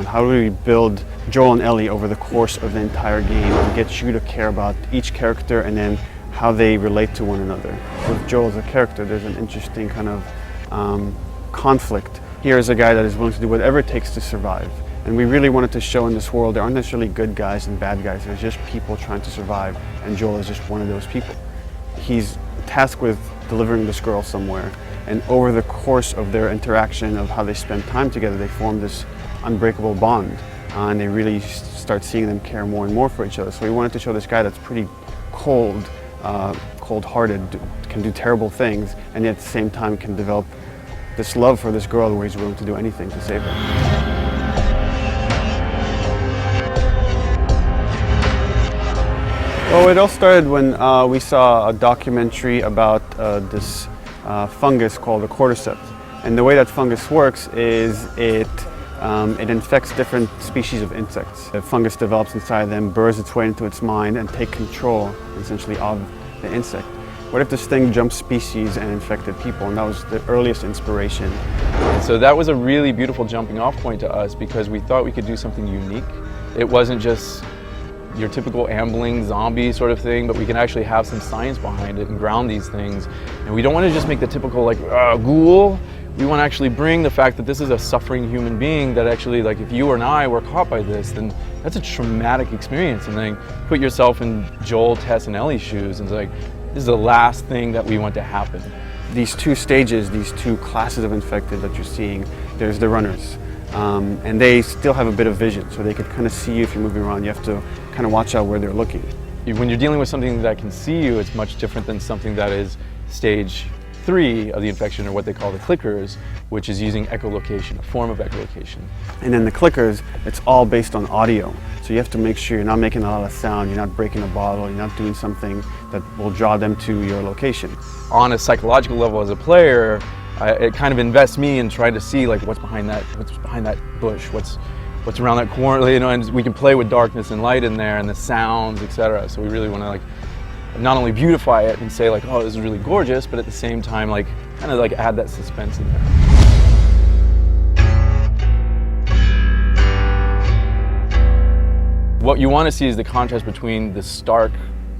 on how do we build Joel and Ellie over the course of the entire game and get you to care about each character and then how they relate to one another. With Joel as a character, there's an interesting kind of conflict. Here is a guy that is willing to do whatever it takes to survive. And we really wanted to show in this world there aren't necessarily good guys and bad guys, there's just people trying to survive, and Joel is just one of those people. He's tasked with delivering this girl somewhere, and over the course of their interaction, of how they spend time together, they form this unbreakable bond, and they really start seeing them care more and more for each other. So we wanted to show this guy that's pretty cold, cold-hearted, can do terrible things, and yet at the same time can develop this love for this girl where he's willing to do anything to save her. Well, it all started when we saw a documentary about this fungus called the cordyceps. And the way that fungus works is it infects different species of insects. The fungus develops inside them, burrows its way into its mind, and take control, essentially, of the insect. What if this thing jumped species and infected people? And that was the earliest inspiration. So that was a really beautiful jumping off point to us because we thought we could do something unique. It wasn't just your typical ambling zombie sort of thing, but we can actually have some science behind it and ground these things. And we don't want to just make the typical like ghoul. We want to actually bring the fact that this is a suffering human being that actually, like, if you and I were caught by this, then that's a traumatic experience. And then put yourself in Joel, Tess, and Ellie's shoes and it's like, this is the last thing that we want to happen. These two stages, these two classes of infected that you're seeing, there's the runners. And they still have a bit of vision, so they could kind of see you if you're moving around. You have to kind of watch out where they're looking. When you're dealing with something that can see you, it's much different than something that is stage 3 of the infection, or what they call the clickers, which is using echolocation, a form of echolocation. And then the clickers, it's all based on audio. So you have to make sure you're not making a lot of sound, you're not breaking a bottle, you're not doing something that will draw them to your location. On a psychological level as a player, it kind of invests me in trying to see like what's behind that bush, what's around that corner, you know, and we can play with darkness and light in there and the sounds, etc. So we really want to like not only beautify it and say like, oh, this is really gorgeous, but at the same time like kind of like add that suspense in there. What you want to see is the contrast between the stark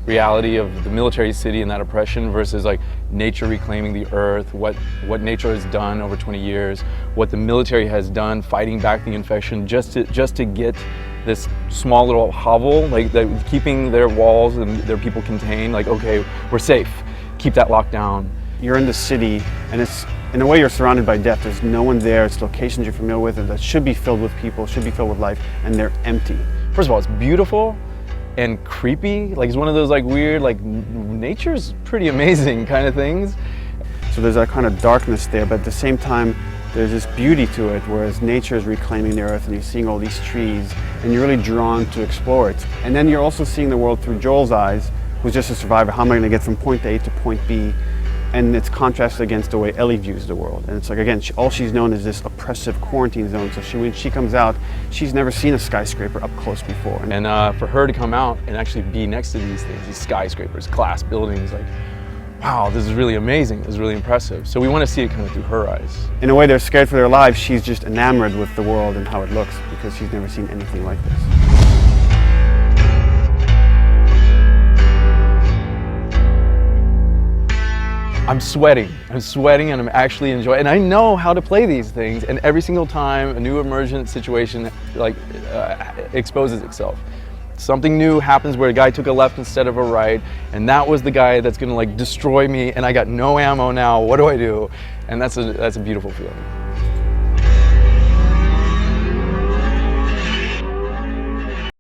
reality of the military city and that oppression versus like nature reclaiming the earth, what nature has done over 20 years, what the military has done fighting back the infection just to get this small little hovel, like keeping their walls and their people contained, like, okay, we're safe, keep that locked down. You're in the city and it's, in a way, you're surrounded by death. There's no one there, it's locations you're familiar with and that should be filled with people, should be filled with life, and they're empty. First of all, it's beautiful and creepy, like it's one of those like weird, like nature's pretty amazing kind of things. So there's that kind of darkness there, but at the same time, there's this beauty to it, whereas nature is reclaiming the earth and you're seeing all these trees and you're really drawn to explore it. And then you're also seeing the world through Joel's eyes, who's just a survivor. How am I going to get from point A to point B? And it's contrasted against the way Ellie views the world. And it's like, again, all she's known is this oppressive quarantine zone. So when she comes out, she's never seen a skyscraper up close before. And for her to come out and actually be next to these things, these skyscrapers, glass buildings, like, wow, this is really amazing, this is really impressive. So we want to see it kind of through her eyes. In a way, they're scared for their lives. She's just enamored with the world and how it looks because she's never seen anything like this. I'm sweating and I'm actually enjoying, and I know how to play these things, and every single time a new emergent situation like exposes itself. Something new happens where a guy took a left instead of a right, and that was the guy that's gonna like destroy me, and I got no ammo now, what do I do? And that's a beautiful feeling.